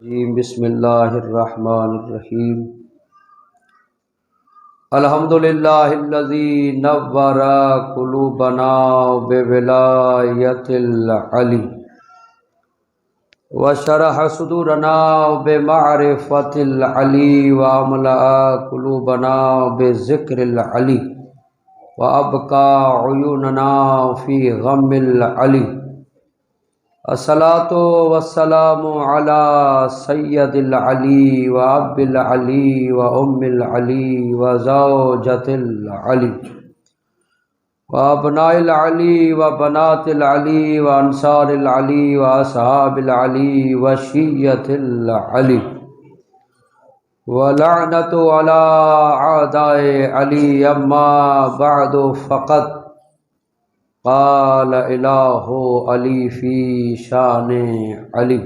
بسم اللہ الرحمن الرحیم الحمدللہ الذی نور قلوبنا بولایت العلی وشرح صدورنا بمعرفت العلی واملأ قلوبنا بذکر العلی وابقى عیوننا فی غم العلی الصلاۃ والسلام علی سید العلی و اب العلی و ام العلی و زوجۃ العلی و ابناء العلی و بنات العلی و انصار العلی و اصحاب العلی و شیعۃ العلی ولعنۃ علی اعداء علی اما بعد فقط قال الہ علی فی شان علی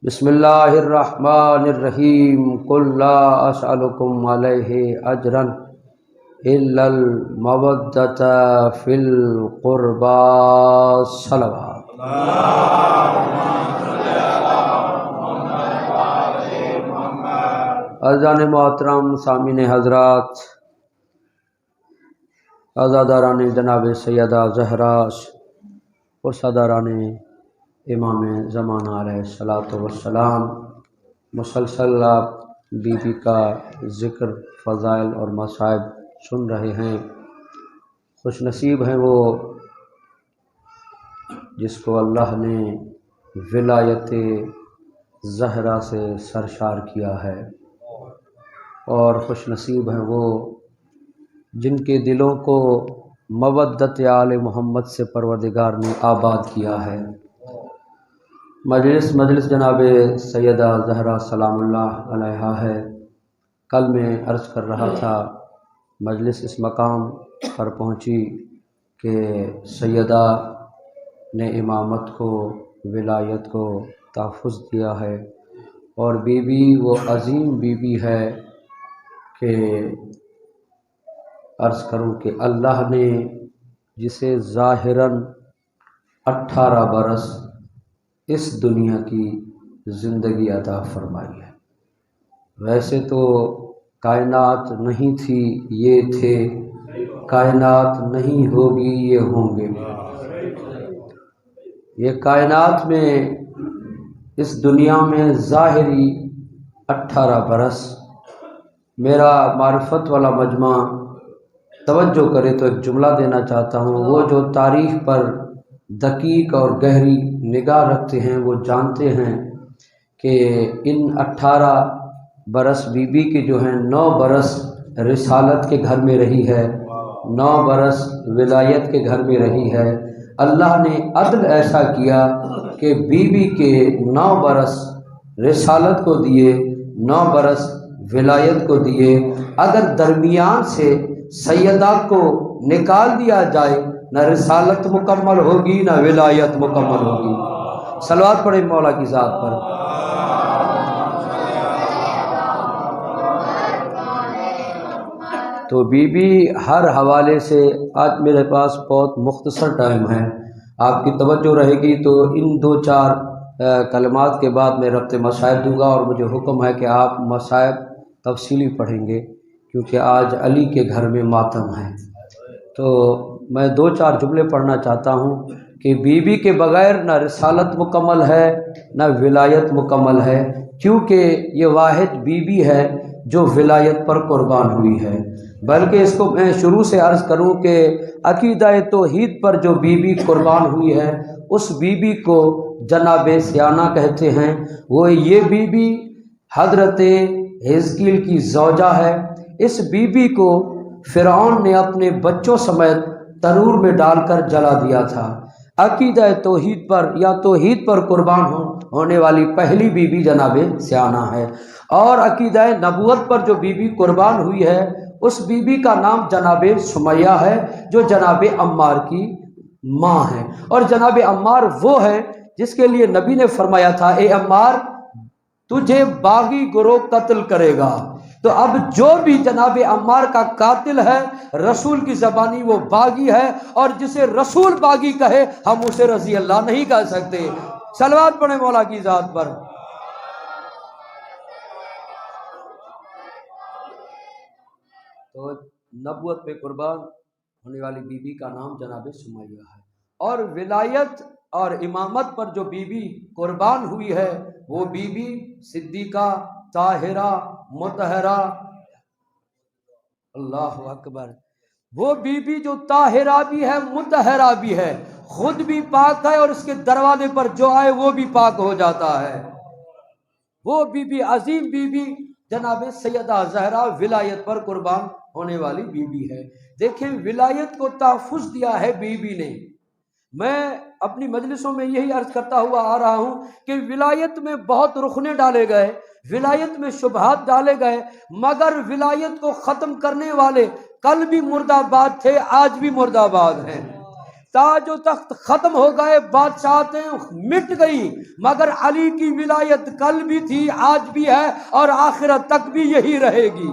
بسم اللہ الرحمن الرحیم قل لا اسألکم علیہ اجرا الا المودۃ فی القربى صلوات عزیزان محترم سامعین حضرات، عزاداران جناب سیدہ زہرا اور صداران امام زمانہ علیہ الصلاۃ والسلام، مسلسل آپ بی بی کا ذکر، فضائل اور مصائب سن رہے ہیں۔ خوش نصیب ہیں وہ جس کو اللہ نے ولایت زہرا سے سرشار کیا ہے، اور خوش نصیب ہیں وہ جن کے دلوں کو مودت آل محمد سے پروردگار نے آباد کیا ہے۔ مجلس جناب سیدہ زہرا سلام اللہ علیہا ہے۔ کل میں عرض کر رہا تھا، مجلس اس مقام پر پہنچی کہ سیدہ نے امامت کو، ولایت کو تحفظ دیا ہے، اور بی بی وہ عظیم بی بی ہے کہ عرض کروں کہ اللہ نے جسے ظاہراً 18 برس اس دنیا کی زندگی عطا فرمائی ہے۔ ویسے تو کائنات نہیں تھی، یہ تھے، کائنات نہیں ہوگی، یہ ہوں گے۔ یہ کائنات میں، اس دنیا میں ظاہری 18 برس۔ میرا معرفت والا مجمع توجہ کرے تو ایک جملہ دینا چاہتا ہوں۔ وہ جو تاریخ پر دقیق اور گہری نگاہ رکھتے ہیں وہ جانتے ہیں کہ ان 18 برس بی بی کی جو ہیں 9 برس رسالت کے گھر میں رہی ہے، 9 برس ولایت کے گھر میں رہی ہے۔ اللہ نے عدل ایسا کیا کہ بی بی کے 9 برس رسالت کو دیے، 9 برس ولایت کو دیے۔ اگر درمیان سے سیدہ کو نکال دیا جائے، نہ رسالت مکمل ہوگی نہ ولایت مکمل ہوگی۔ صلوات پڑھیں مولا کی ذات پر۔ تو بی بی ہر حوالے سے، آج میرے پاس بہت مختصر ٹائم ہے، آپ کی توجہ رہے گی تو ان 2-4 کلمات کے بعد میں ربط مصائب دوں گا، اور مجھے حکم ہے کہ آپ مصائب تفصیلی پڑھیں گے کیونکہ آج علی کے گھر میں ماتم ہے۔ تو میں 2-4 جملے پڑھنا چاہتا ہوں کہ بی بی کے بغیر نہ رسالت مکمل ہے نہ ولایت مکمل ہے، کیونکہ یہ واحد بی بی ہے جو ولایت پر قربان ہوئی ہے۔ بلکہ اس کو میں شروع سے عرض کروں کہ عقیدہ توحید پر جو بی بی قربان ہوئی ہے، اس بی بی کو جناب سیانہ کہتے ہیں۔ وہ یہ بی بی حضرت حزقیل کی زوجہ ہے۔ اس بی بی کو فرعون نے اپنے بچوں سمیت تنور میں ڈال کر جلا دیا تھا۔ عقیدہ توحید پر یا توحید پر قربان ہونے والی پہلی بی بی جناب سیانہ ہے۔ اور عقیدہ نبوت پر جو بی بی قربان ہوئی ہے، اس بی بی کا نام جناب سمیہ ہے، جو جناب عمار کی ماں ہے۔ اور جناب عمار وہ ہے جس کے لیے نبی نے فرمایا تھا، اے عمار تجھے باغی گروہ قتل کرے گا۔ تو اب جو بھی جناب عمار کا قاتل ہے، رسول کی زبانی وہ باغی ہے، اور جسے رسول باغی کہے ہم اسے رضی اللہ نہیں کہہ سکتے۔ صلوات پڑھیں مولا کی ذات پر۔ تو نبوت پہ قربان ہونے والی بیوی کا نام جناب سمیہ ہے، اور ولایت اور امامت پر جو بیوی قربان ہوئی ہے وہ بیوی صدیقہ طاہرہ مطہرہ، اللہ اکبر، وہ بیوی جو طاہرہ بھی ہے مطہرہ بھی ہے، خود بھی پاک ہے اور اس کے دروازے پر جو آئے وہ بھی پاک ہو جاتا ہے۔ وہ بیوی عظیم بیوی جناب سیدہ زہرا ولایت پر قربان ہونے والی بیوی ہے۔ دیکھیں ولایت کو تحفظ دیا ہے بیوی نے۔ میں اپنی مجلسوں میں یہی عرض کرتا ہوا آ رہا ہوں کہ ولایت میں بہت رخنے ڈالے گئے، ولایت میں شبہات ڈالے گئے، مگر ولایت کو ختم کرنے والے کل بھی مرد آباد تھے، آج بھی مرد آباد ہیں۔ تاج و تخت ختم ہو گئے، بادشاہتیں مٹ گئی، مگر علی کی ولایت کل بھی تھی، آج بھی ہے اور آخرت تک بھی یہی رہے گی،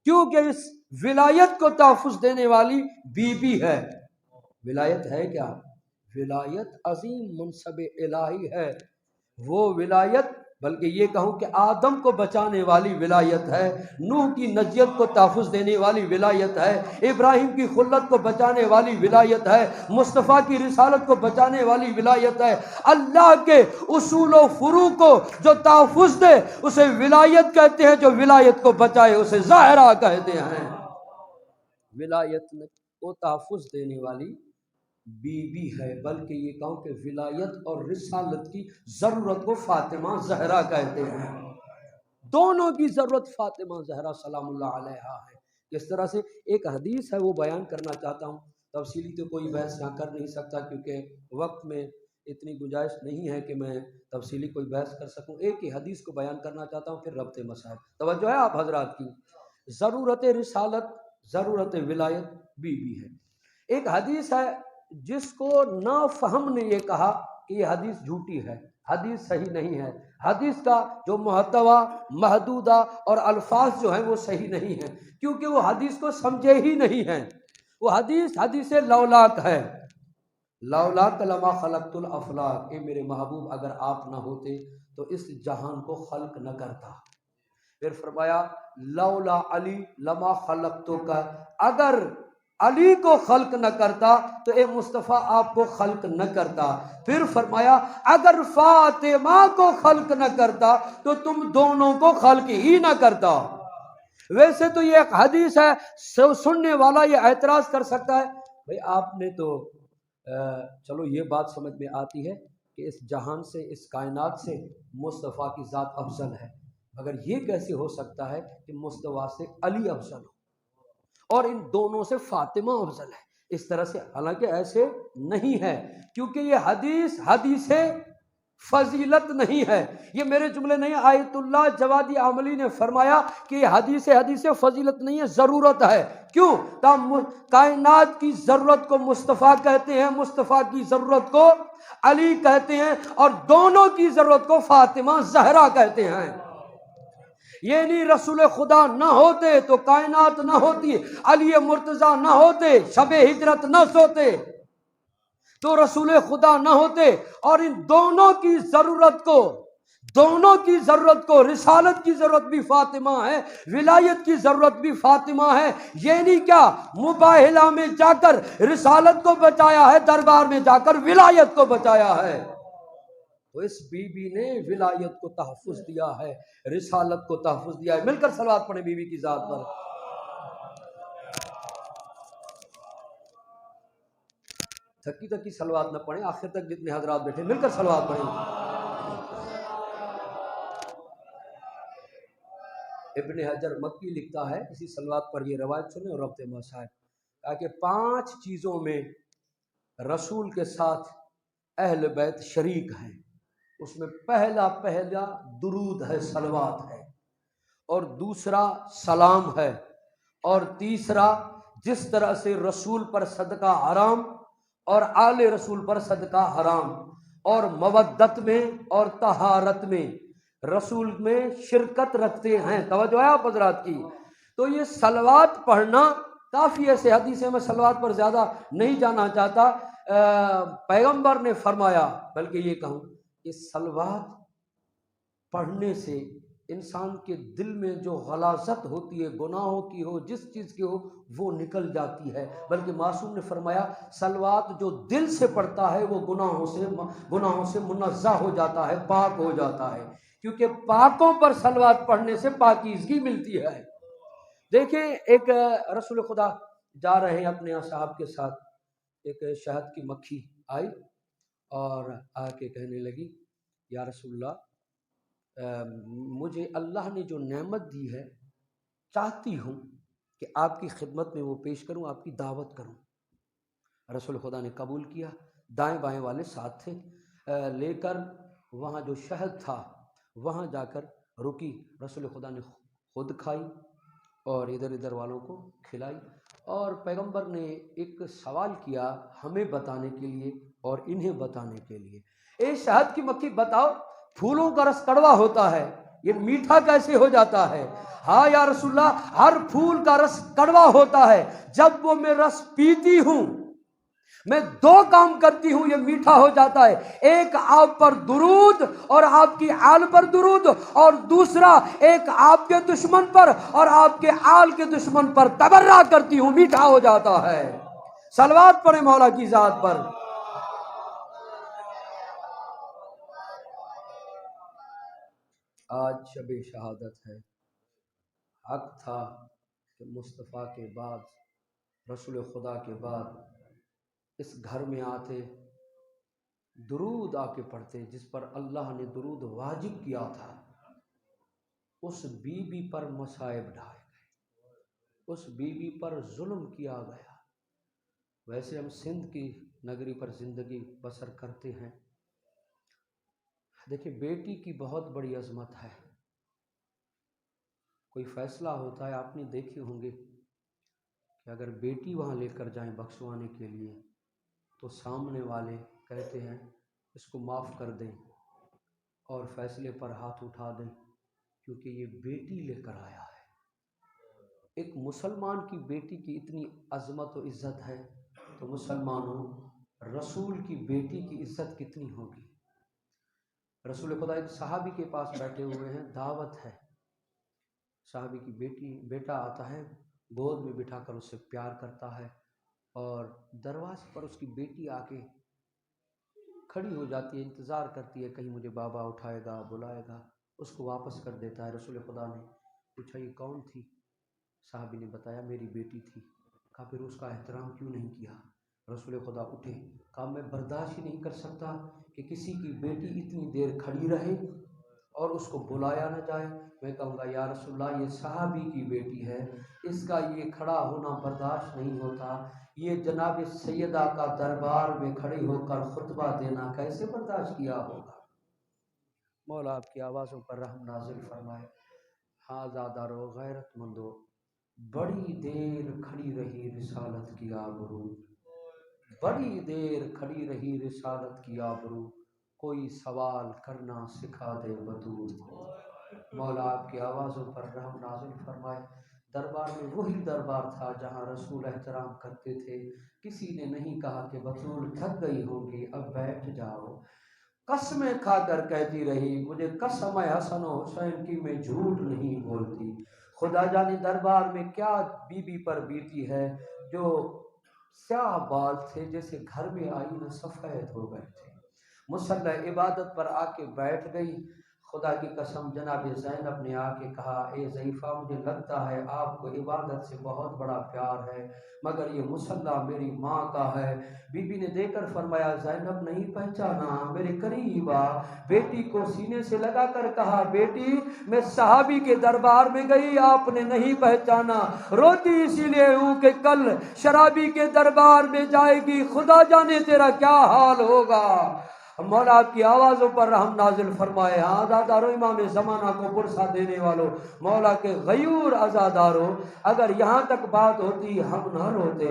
کیونکہ اس ولایت کو تحفظ دینے والی بیوی ہے۔ ولایت ہے کیا؟ ولایت عظیم منصب الہی ہے۔ وہ ولایت، بلکہ یہ کہوں کہ آدم کو بچانے والی ولایت ہے، نوح کی نجیت کو تحفظ دینے والی ولایت ہے، ابراہیم کی خلت کو بچانے والی ولایت ہے، مصطفیٰ کی رسالت کو بچانے والی ولایت ہے۔ اللہ کے اصول و فروع کو جو تحفظ دے اسے ولایت کہتے ہیں، جو ولایت کو بچائے اسے زہرا کہتے ہیں۔ ولایت کو تحفظ دینے والی بیوی ہے، بلکہ یہ کہوں کہ ولایت اور رسالت کی ضرورت کو فاطمہ زہرا کہتے ہیں۔ دونوں کی ضرورت فاطمہ زہرا سلام اللہ علیہا ہے۔ اس طرح سے ایک حدیث ہے وہ بیان کرنا چاہتا ہوں، تفصیلی تو کوئی بحث یہاں کر نہیں سکتا کیونکہ وقت میں اتنی گنجائش نہیں ہے کہ میں تفصیلی کوئی بحث کر سکوں۔ ایک ہی حدیث کو بیان کرنا چاہتا ہوں، پھر ربط مسائل توجہ ہے آپ حضرات کی۔ ضرورت رسالت، ضرورت ولایت بیوی ہے۔ ایک حدیث ہے جس کو نافہم نے یہ کہا کہ یہ حدیث جھوٹی ہے، حدیث صحیح نہیں ہے، حدیث کا جو محتوا محدودہ اور الفاظ جو ہیں وہ صحیح نہیں ہیں، کیونکہ وہ حدیث کو سمجھے ہی نہیں ہیں۔ وہ حدیث لولاک ہے، لولاک لما خلقت الافلاک، اے میرے محبوب اگر آپ نہ ہوتے تو اس جہان کو خلق نہ کرتا۔ پھر فرمایا لولا علی لما خلقتک، اگر علی کو خلق نہ کرتا تو اے مصطفیٰ آپ کو خلق نہ کرتا۔ پھر فرمایا اگر فاطمہ کو خلق نہ کرتا تو تم دونوں کو خلق ہی نہ کرتا۔ ویسے تو یہ ایک حدیث ہے، سننے والا یہ اعتراض کر سکتا ہے بھئی آپ نے تو چلو یہ بات سمجھ میں آتی ہے کہ اس جہان سے، اس کائنات سے مصطفیٰ کی ذات افضل ہے، مگر یہ کیسے ہو سکتا ہے کہ مصطفیٰ سے علی افضل ہو اور ان دونوں سے فاطمہ افضل ہے؟ اس طرح سے حالانکہ ایسے نہیں ہے، کیونکہ یہ حدیث فضیلت نہیں ہے۔ یہ میرے جملے نہیں، آیت اللہ جوادی عاملی نے فرمایا کہ یہ حدیث فضیلت نہیں ہے، ضرورت ہے۔ کیوں؟ کائنات کی ضرورت کو مصطفیٰ کہتے ہیں، مصطفیٰ کی ضرورت کو علی کہتے ہیں، اور دونوں کی ضرورت کو فاطمہ زہرا کہتے ہیں۔ یہ نہیں رسول خدا نہ ہوتے تو کائنات نہ ہوتی، علی مرتضیٰ نہ ہوتے شب ہجرت نہ سوتے، تو رسول خدا نہ ہوتے، اور ان دونوں کی ضرورت کو رسالت کی ضرورت بھی فاطمہ ہے، ولایت کی ضرورت بھی فاطمہ ہے۔ یہ نہیں کیا مباہلہ میں جا کر رسالت کو بچایا ہے، دربار میں جا کر ولایت کو بچایا ہے۔ تو اس بی بی نے ولایت کو تحفظ دیا ہے، رسالت کو تحفظ دیا ہے۔ مل کر صلوات پڑھیں بی بی کی ذات پر۔ تھکی تھکی صلوات نہ پڑھیں، آخر تک جتنے حضرات بیٹھے مل کر صلوات پڑھیں۔ ابن حجر مکی لکھتا ہے، اسی صلوات پر یہ روایت سنیں اور ربط مسائل، تاکہ 5 چیزوں میں رسول کے ساتھ اہل بیت شریک ہیں۔ اس میں پہلا درود ہے، صلوات ہے، اور دوسرا سلام ہے، اور تیسرا جس طرح سے رسول پر صدقہ حرام اور آل رسول پر صدقہ حرام، اور مودت میں اور طہارت میں رسول میں شرکت رکھتے ہیں۔ توجہ ہے آپ حضرات کی؟ تو یہ صلوات پڑھنا کافی ایسے حدیث ہے، میں صلوات پر زیادہ نہیں جانا چاہتا۔ پیغمبر نے فرمایا، بلکہ یہ کہوں کہ صلوات پڑھنے سے انسان کے دل میں جو غلاظت ہوتی ہے، گناہوں کی ہو، جس چیز کی ہو، وہ نکل جاتی ہے۔ بلکہ معصوم نے فرمایا صلوات جو دل سے پڑھتا ہے وہ گناہوں سے منزہ ہو جاتا ہے، پاک ہو جاتا ہے، کیونکہ پاکوں پر صلوات پڑھنے سے پاکیزگی ملتی ہے۔ دیکھیں، ایک رسول خدا جا رہے ہیں اپنے اصحاب کے ساتھ، ایک شہد کی مکھی آئی اور آ کے کہنے لگی یا رسول اللہ، مجھے اللہ نے جو نعمت دی ہے چاہتی ہوں کہ آپ کی خدمت میں وہ پیش کروں، آپ کی دعوت کروں۔ رسول خدا نے قبول کیا، دائیں بائیں والے ساتھ تھے، لے کر وہاں جو شہد تھا وہاں جا کر رکی۔ رسول خدا نے خود کھائی اور ادھر ادھر والوں کو کھلائی، اور پیغمبر نے ایک سوال کیا ہمیں بتانے کے لیے اور انہیں بتانے کے لیے، اے شہد کی مکھی بتاؤ، پھولوں کا رس کڑوا ہوتا ہے، یہ میٹھا کیسے ہو جاتا ہے؟ ہاں یا رسول اللہ، ہر پھول کا رس کڑوا ہوتا ہے، جب وہ میں رس پیتی ہوں میں دو کام کرتی ہوں، یہ میٹھا ہو جاتا ہے۔ ایک آپ پر درود اور آپ کی آل پر درود، اور دوسرا ایک آپ کے دشمن پر اور آپ کے آل کے دشمن پر تبرہ کرتی ہوں، میٹھا ہو جاتا ہے۔ صلوات پڑھیں مولا کی ذات پر۔ آج شب شہادت ہے، حق تھا کہ مصطفیٰ کے بعد، رسول خدا کے بعد اس گھر میں آتے، درود آ کے پڑھتے جس پر اللہ نے درود واجب کیا تھا۔ اس بی بی پر مصائب ڈھائے گئے، اس بی بی پر ظلم کیا گیا۔ ویسے ہم سندھ کی نگری پر زندگی بسر کرتے ہیں، دیکھیں بیٹی کی بہت بڑی عظمت ہے۔ کوئی فیصلہ ہوتا ہے، آپ نے دیکھے ہوں گے کہ اگر بیٹی وہاں لے کر جائیں بخشوانے کے لیے تو سامنے والے کہتے ہیں اس کو معاف کر دیں اور فیصلے پر ہاتھ اٹھا دیں، کیونکہ یہ بیٹی لے کر آیا ہے۔ ایک مسلمان کی بیٹی کی اتنی عظمت و عزت ہے تو مسلمانوں رسول کی بیٹی کی عزت کتنی ہوگی۔ رسول خدا ایک صحابی کے پاس بیٹھے ہوئے ہیں، دعوت ہے، صحابی کی بیٹا آتا ہے، گود میں بٹھا کر اس سے پیار کرتا ہے، اور دروازے پر اس کی بیٹی آ کے کھڑی ہو جاتی ہے، انتظار کرتی ہے کہیں مجھے بابا اٹھائے گا، بلائے گا، اس کو واپس کر دیتا ہے۔ رسول خدا نے پوچھا یہ کون تھی؟ صحابی نے بتایا میری بیٹی تھی۔ کہا پھر اس کا احترام کیوں نہیں کیا؟ رسول خدا اٹھے، کہا میں برداشت ہی نہیں کر سکتا کہ کسی کی بیٹی اتنی دیر کھڑی رہے اور اس کو بلایا نہ جائے۔ میں کہوں گا یا رسول اللہ یہ صحابی کی بیٹی ہے، اس کا یہ کھڑا ہونا برداشت نہیں ہوتا، یہ جناب سیدہ کا دربار میں کھڑی ہو کر خطبہ دینا کیسے برداشت کیا ہوگا؟ مولا آپ کی آوازوں پر رحم نازل فرمائے۔ ہاں زادارو غیرت مندو، بڑی دیر کھڑی رہی رسالت کی آبرو، بڑی دیر کھڑی رہی رسالت کی آبرو، کوئی سوال کرنا سکھا دے بطول کو۔ مولا آپ کی آوازوں پر رحم نازل فرمائے۔ دربار میں وہی دربار تھا جہاں رسول احترام کرتے تھے، کسی نے نہیں کہا کہ بطول تھک گئی ہوگی اب بیٹھ جاؤ۔ قسمیں کھا کر کہتی رہی مجھے قسم ہے حسن و حسین کی میں جھوٹ نہیں بولتی۔ خدا جانے دربار میں کیا بی بی پر بیتی ہے جو سیاہ بال تھے جیسے گھر میں آئی نہ سفید ہو گئے تھے، مصلی عبادت پر آ کے بیٹھ گئی۔ خدا کی قسم جناب زینب نے آ کے کہا اے ضعیفہ مجھے لگتا ہے آپ کو عبادت سے بہت بڑا پیار ہے، مگر یہ مصلی میری ماں کا ہے۔ بی بی نے دے کر فرمایا زینب نہیں پہچانا، میرے قریب آ۔ بیٹی کو سینے سے لگا کر کہا بیٹی میں صحابی کے دربار میں گئی، آپ نے نہیں پہچانا، روتی اسی لیے ہوں کہ کل شرابی کے دربار میں جائے گی، خدا جانے تیرا کیا حال ہوگا۔ مولا آپ کی آوازوں پر رحم نازل فرمائے۔ آزادارو امام زمانہ کو پرسا دینے والوں، مولا کے غیور عزادارو، اگر یہاں تک بات ہوتی ہم نہ روتے۔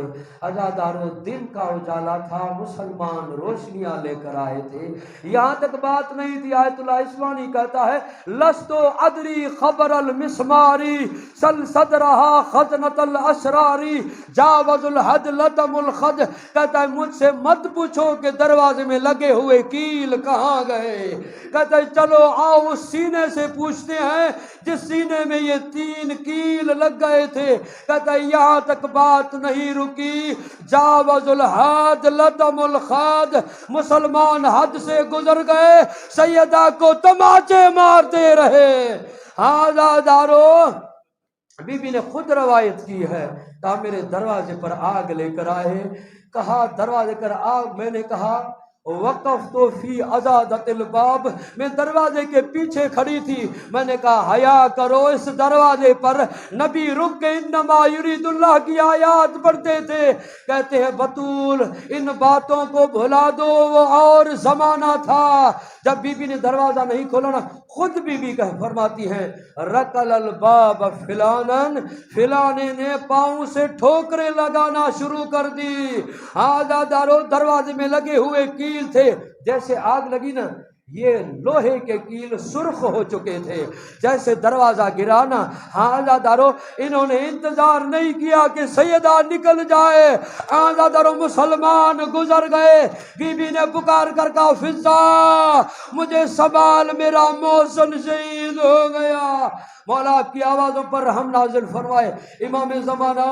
عزادارو دن کا اجالا تھا، مسلمان روشنیاں لے کر آئے تھے، یہاں تک بات نہیں تھی۔ آیت اللہ اسوانی کہتا ہے لستو ادری خبر المسماری سل صدرہا خزنت الاسراری جاوز الحد لدم الخد، کہتا ہے مجھ سے مت پوچھو کہ دروازے میں لگے ہوئے کی کیل کہاں گئے؟ کہتے چلو آؤ اس سینے سے پوچھتے ہیں جس سینے میں یہ 3 کیل لگ گئے تھے۔ کہتے یہاں تک بات نہیں رکی، جاوز الحد لطم الخد، مسلمان حد سے گزر گئے، سیدہ کو تماچے مارتے رہے۔ ہاں دارو، بی بی نے خود روایت کی ہے، کہا میرے دروازے پر آگ لے کر آئے، کہا دروازے پر آگ، میں نے کہا وقف تو فی ازادت الباب، میں دروازے کے پیچھے کھڑی تھی، میں نے کہا حیا کرو، اس دروازے پر نبی رک کے انما یرید اللہ کی آیات پڑھتے تھے۔ کہتے ہیں بطول ان باتوں کو بھلا دو، وہ اور زمانہ تھا جب بی بی نے دروازہ نہیں کھولا نا، خود بی بی کہ فرماتی ہیں رکل الباب فلانن، فلانے نے پاؤں سے ٹھوکریں لگانا شروع کر دی۔ آدھا دارو، دروازے میں لگے ہوئے کیل تھے، جیسے آگ لگی نا یہ لوہے کے کیل سرخ ہو چکے تھے، جیسے دروازہ گرانا۔ ہاں دارو، انہوں نے انتظار نہیں کیا کہ سیدہ نکل جائے، ہاں دارو مسلمان گزر گئے۔ بی بی نے پکار کر کہا فضا مجھے سنبھال، میرا محسن شہید ہو گیا۔ مولا آپ کی آوازوں پر رحم نازل فرمائے، امام زمانہ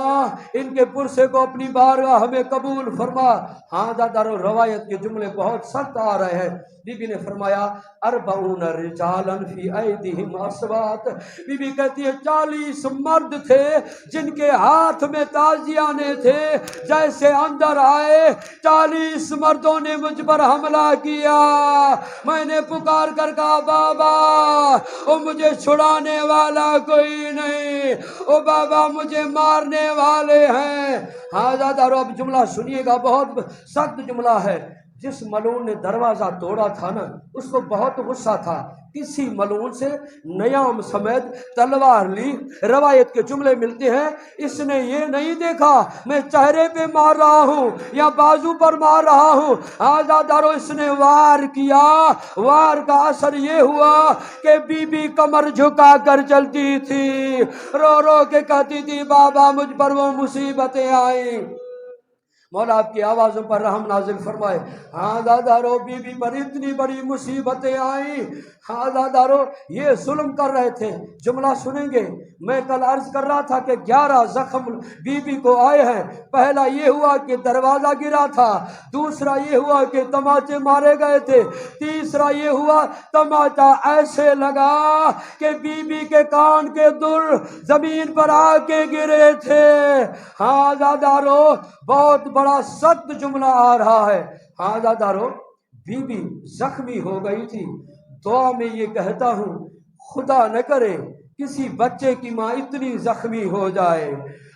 ان کے پرسے کو اپنی بارگاہ ہمیں قبول فرما۔ ہاں دارو، روایت کے جملے بہت سخت آ رہے ہیں۔ بی بی نے فرمایا 40 رجالا فی ایدیہم اسوات، بی بی کہتی ہے 40 مرد تھے جن کے ہاتھ میں تازیانے تھے، جیسے اندر آئے 40 مردوں نے مجھ پر حملہ کیا، میں نے پکار کر کہا بابا او مجھے چھڑانے والا کوئی نہیں، او بابا مجھے مارنے والے ہیں۔ ہاں دارو، اب جملہ سنیے گا، بہت سخت جملہ ہے۔ جس ملعون نے دروازہ توڑا تھا نا، اس کو بہت غصہ تھا، کسی ملعون سے نیام سمیت تلوار لی۔ روایت کے جملے ملتے ہیں اس نے یہ نہیں دیکھا میں چہرے پہ مار رہا ہوں یا بازو پر مار رہا ہوں، آزادارو اس نے وار کیا۔ وار کا اثر یہ ہوا کہ بی بی کمر جھکا کر چلتی تھی، رو رو کے کہتی تھی بابا مجھ پر وہ مصیبتیں آئیں۔ مولا آپ کی آوازوں پر رحم نازل فرمائے۔ ہاں دادارو، بی بی پر اتنی بڑی مصیبتیں آئیں۔ ہاں دادارو، یہ ظلم کر رہے تھے، جملہ سنیں گے۔ میں کل عرض کر رہا تھا کہ 11 زخم بی بی کو آئے ہیں۔ پہلا یہ ہوا کہ دروازہ گرا تھا، دوسرا یہ ہوا کہ تماچے مارے گئے تھے، تیسرا یہ ہوا تماچا ایسے لگا کہ بی بی کے کان کے در زمین پر آ کے گرے تھے۔ ہاں دادارو، بہت بڑا سخت جملہ آ رہا ہے۔ ہاں دادارو، بی بی زخمی ہو گئی تھی، دعا میں یہ کہتا ہوں خدا نہ کرے کسی بچے کی ماں اتنی زخمی ہو جائے۔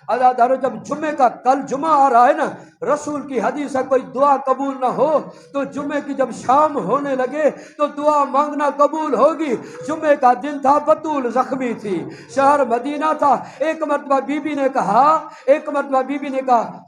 عزادارو، جب جمعے کا کل جمعہ آ رہا ہے نا، رسول کی حدیث ہے کوئی دعا قبول نہ ہو تو جمعے کی جب شام ہونے لگے تو دعا مانگنا قبول ہوگی۔ جمعے کا دن تھا، بطول زخمی تھی، شہر مدینہ تھا۔ ایک مرتبہ بی بی نے کہا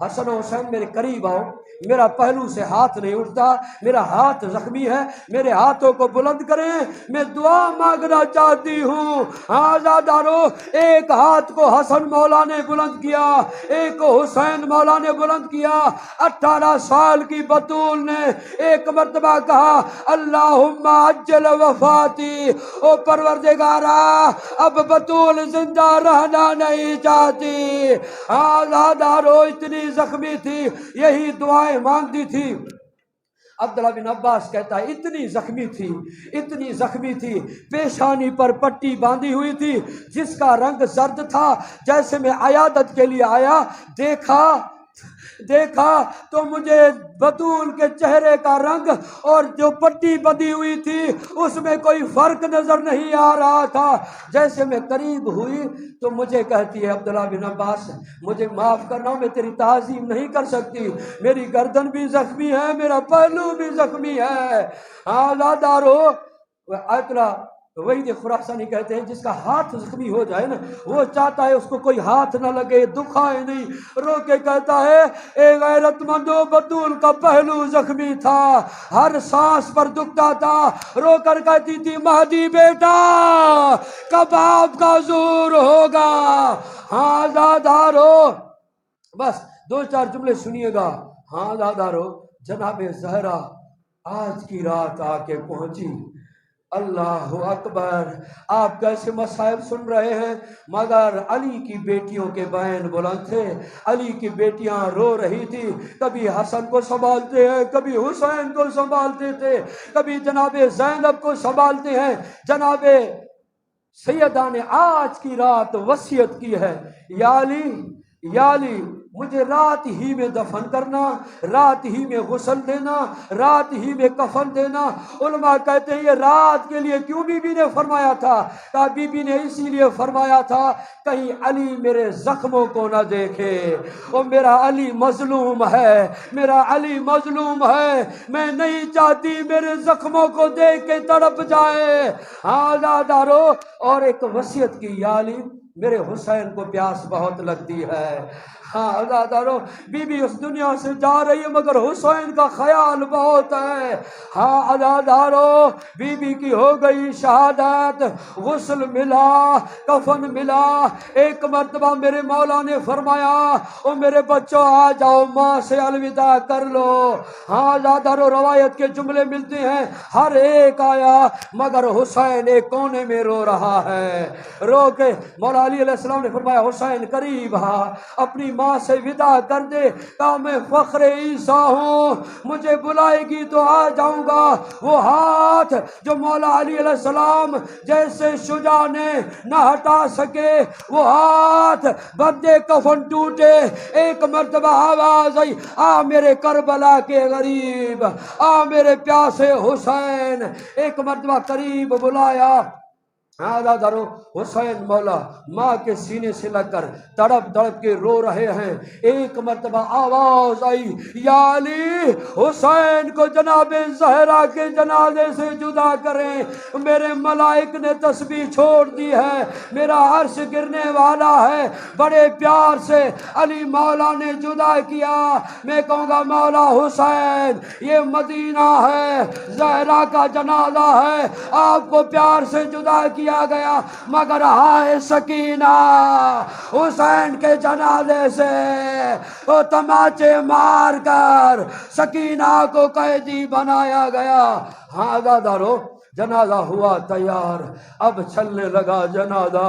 حسن و حسین میرے قریب آؤ، میرا پہلو سے ہاتھ نہیں اٹھتا، میرا ہاتھ زخمی ہے، میرے ہاتھوں کو بلند کریں، میں دعا مانگنا چاہتی ہوں۔ آزادارو، ایک ہاتھ کو حسن مولا نے بلند کیا، ایک کو حسین مولا نے بلند کیا۔ 18 سال کی بطول نے ایک مرتبہ کہا اللہم عجل وفاتی، او پروردگارا اب بطول زندہ رہنا نہیں چاہتی۔ آزادارو اتنی زخمی تھی، یہی دعائیں مانگتی تھی۔ عبداللہ بن عباس کہتا ہے اتنی زخمی تھی، پیشانی پر پٹی باندھی ہوئی تھی جس کا رنگ زرد تھا۔ جیسے میں عیادت کے لیے آیا، دیکھا تو مجھے بطول کے چہرے کا رنگ اور جو پٹی بندھی ہوئی تھی اس میں کوئی فرق نظر نہیں آ رہا تھا۔ جیسے میں قریب ہوئی تو مجھے کہتی ہے عبداللہ بن عباس مجھے معاف کرنا، میں تیری تعظیم نہیں کر سکتی، میری گردن بھی زخمی ہے، میرا پہلو بھی زخمی ہے۔ آزادارو، آیت اللہ وحید خراسانی کہتے ہیں جس کا ہاتھ زخمی ہو جائے نا، وہ چاہتا ہے اس کو کوئی ہاتھ نہ لگے، دکھائے نہیں، رو کے کہتا ہے اے غیرت مندو، بطول کا پہلو زخمی تھا، ہر سانس پر دکھتا تھا، رو کر کہتی تھی مہدی بیٹا کب آپ کا ظہور ہوگا۔ ہاں دادارو، بس 2-4 جملے سنیے گا۔ ہاں دادارو، جناب زہرا آج کی رات آ کے پہنچی۔ اللہ اکبر، آپ کیسے مصائب سن رہے ہیں، مگر علی کی بیٹیوں کے بین بلند تھے، علی کی بیٹیاں رو رہی تھی، کبھی حسن کو سنبھالتے ہیں، کبھی حسین کو سنبھالتے تھے، کبھی جناب زینب کو سنبھالتے ہیں۔ جناب سیدہ نے آج کی رات وصیت کی ہے، یا علی، یا علی، مجھے رات ہی میں دفن کرنا، رات ہی میں غسل دینا، رات ہی میں کفن دینا۔ علماء کہتے ہیں یہ رات کے لیے کیوں بی بی نے فرمایا تھا؟ کہا بی بی نے اسی لیے فرمایا تھا کہیں علی میرے زخموں کو نہ دیکھے، وہ میرا علی مظلوم ہے، میرا علی مظلوم ہے، میں نہیں چاہتی میرے زخموں کو دیکھ کے تڑپ جائے۔ ہاں دارو، اور ایک وصیت کی، یا علی میرے حسین کو پیاس بہت لگتی ہے۔ ہاں عزادارو، بی بی اس دنیا سے جا رہی ہے مگر حسین کا خیال بہت ہے۔ ہاں عزادارو، بی بی کی ہو گئی شہادت، غسل ملا، کفن ملا۔ ایک مرتبہ میرے مولا نے فرمایا او میرے بچوں آ جاؤ، ماں سے الوداع کر لو۔ ہاں عزادارو، روایت کے جملے ملتے ہیں، ہر ایک آیا مگر حسین ایک کونے میں رو رہا ہے۔ رو کے مولا علی علیہ السلام نے فرمایا حسین قریب آ، اپنی ماں سے وداع کر دے۔ کہا میں فخر عیسیٰ ہوں، مجھے بلائے گی تو آ جاؤں گا۔ وہ ہاتھ جو مولا علی علیہ السلام جیسے شجاع نے نہ ہٹا سکے، وہ ہاتھ بدے کفن ٹوٹے۔ ایک مرتبہ آواز آئی، آ میرے کربلا کے غریب، آ میرے پیاسے حسین۔ ایک مرتبہ قریب بلایا، آدھا درو حسین مولا ماں کے سینے سے لگ کر تڑپ تڑپ کے رو رہے ہیں۔ ایک مرتبہ آواز آئی، یا علی حسین کو جناب زہرا کے جنازے سے جدا کریں، میرے ملائک نے تسبیح چھوڑ دی ہے، میرا عرش گرنے والا ہے۔ بڑے پیار سے علی مولا نے جدا کیا۔ میں کہوں گا مولا حسین یہ مدینہ ہے، زہرا کا جنازہ ہے، آپ کو پیار سے جدا کیا گیا، مگر ہائے سکینہ، حسین کے جنازے سے وہ تماچے مار کر سکینہ کو قیدی بنایا گیا۔ ہاں دادارو، جنازہ ہوا تیار، اب چلنے لگا جنازہ۔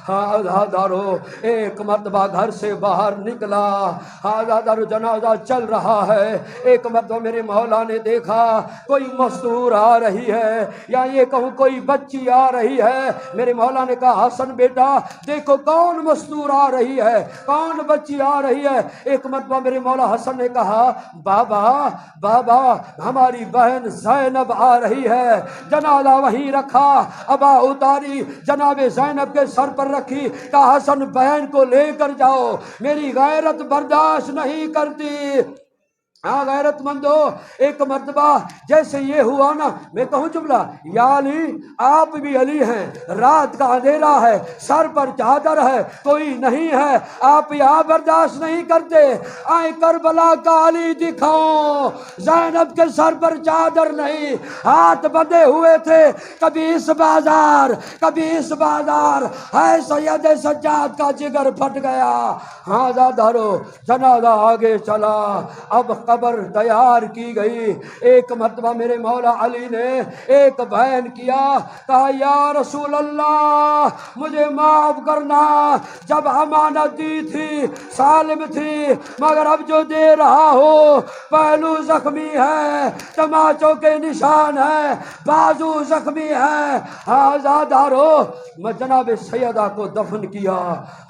ہاں دادارو، ایک مرتبہ گھر سے باہر نکلا، ہاں دادارو جنازہ چل رہا ہے۔ ایک مرتبہ میرے مولا نے دیکھا کوئی مستور آ رہی ہے، یا یہ کہوں کوئی بچی آ رہی ہے۔ میرے مولا نے کہا حسن بیٹا دیکھو کون مستور آ رہی ہے، کون بچی آ رہی ہے۔ ایک مرتبہ میرے مولا حسن نے کہا بابا بابا ہماری بہن زینب آ رہی ہے۔ جنازہ وہیں رکھا، ابا اتاری جناب زینب کے سر پر رکھی، کہا حسن بہن کو لے کر جاؤ، میری غیرت برداشت نہیں کرتی۔ ہاں غیرت مندو، ایک مرتبہ جیسے یہ ہوا نا، میں کہوں جملہ، یا علی آپ بھی علی ہیں، رات کا اندھیرا ہے، سر پر چادر ہے، کوئی نہیں ہے، آپ یہاں برداشت نہیں کرتے، آئے کربلا کا علی دکھاؤ۔ زینب کے سر پر چادر نہیں، ہاتھ بندھے ہوئے تھے، کبھی اس بازار کبھی اس بازار، ہے سید سجاد کا جگر پھٹ گیا۔ ہاں دادارو، جنازہ آگے چلا، اب قبر تیار کی گئی۔ ایک مرتبہ میرے مولا علی نے ایک بیان کیا، کہا یا رسول اللہ مجھے معاف کرنا، جب امانت دی تھی سالم تھی، مگر اب جو دے رہا ہو پہلو زخمی ہے، تماچوں کے نشان ہے، بازو زخمی ہے۔ ہاں عزادارو، میں جناب سیدہ کو دفن کیا۔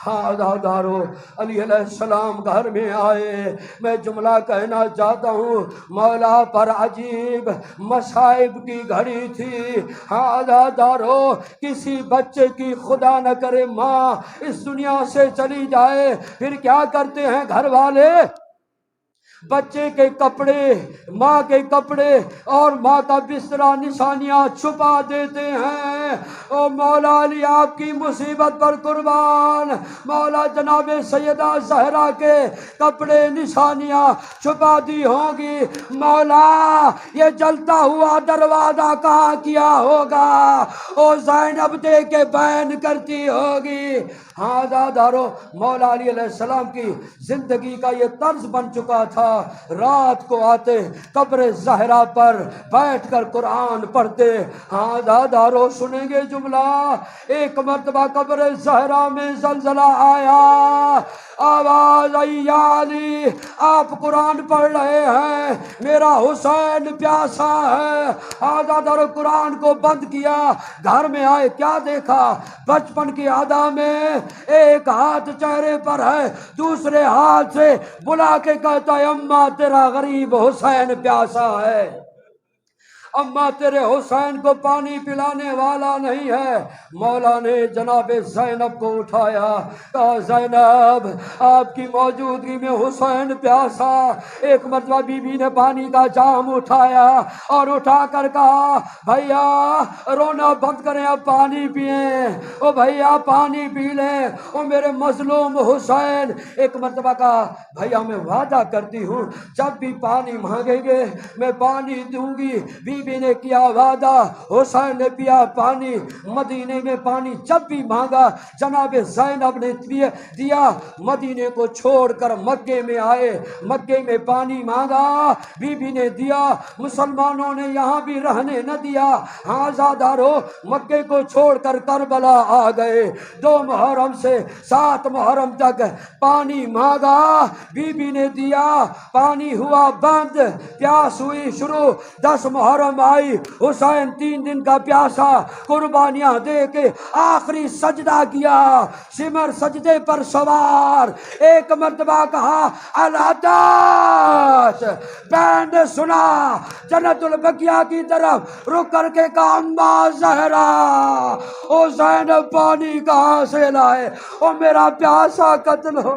ہاں عزادارو، علی علیہ السلام گھر میں آئے۔ میں جملہ کہنا چاہتا ہوں، مولا پر عجیب مصائب کی گھڑی تھی۔ ہاں عزادارو، کسی بچے کی خدا نہ کرے ماں اس دنیا سے چلی جائے، پھر کیا کرتے ہیں گھر والے؟ بچے کے کپڑے، ماں کے کپڑے اور ماں کا بسترا نشانیاں چھپا دیتے ہیں۔ او مولا علی آپ کی مصیبت پر قربان، مولا جناب سیدہ زہرا کے کپڑے نشانیاں چھپا دی ہوں گی۔ مولا یہ جلتا ہوا دروازہ کہاں کیا ہوگا؟ او زینب دے کے بیان کرتی ہوگی۔ ہاں عزادارو، مولا علی علیہ السلام کی زندگی کا یہ طرز بن چکا تھا رات کو آتے قبر زہرا پر بیٹھ کر قرآن پڑھتے۔ ہاں دادارو سنیں گے جملہ، ایک مرتبہ قبر زہرا میں زلزلہ آیا، آواز آئی یا علی آپ قرآن پڑھ رہے ہیں، میرا حسین پیاسا ہے۔ دادارو قرآن کو بند کیا، گھر میں آئے کیا دیکھا، بچپن کی ادا میں ایک ہاتھ چہرے پر ہے، دوسرے ہاتھ سے بلا کے کہتا ہے اماں تیرا غریب حسین پیاسا ہے، اماں تیرے حسین کو پانی پلانے والا نہیں ہے۔ مولا نے جناب زینب کو اٹھایا، کہا زینب آپ کی موجودگی میں حسین پیاسا۔ ایک مرتبہ بی بی نے پانی کا جام اٹھایا اور اٹھا کر کہا بھیا رونا بند کریں، اب پانی پئیں، او بھیا پانی پی لیں، او میرے مظلوم حسین۔ ایک مرتبہ کہا بھیا میں وعدہ کرتی ہوں جب بھی پانی مانگیں گے میں پانی دوں گی۔ بی بی نے کیا وعدہ، حسین نے پیا پانی، مدینے میں پانی جب بھی مانگا جناب زینب نے دیا، مدینے کو چھوڑ کر مکے میں آئے، مکے میں پانی مانگا، بی بی نے دیا، مسلمانوں نے یہاں بھی رہنے نہ دیا۔ ہاں زادارو مکے کو چھوڑ کر کربلا آ گئے، 2 محرم سے 7 محرم تک پانی مانگا، بی بی نے دیا، پانی ہوا بند، پیاس ہوئی شروع، 10 محرم آئی، حسین 3 دن کا پیاسا، قربانیاں دے کے آخری سجدہ کیا، سمر سجدے پر سوار، ایک مرتبہ کہا العطاش، بینڈ سنا، جنت البقیہ کی طرف رک کر کے کہا اماں زہرا حسین پانی کہاں سے لائے، او میرا پیاسا قتل ہو۔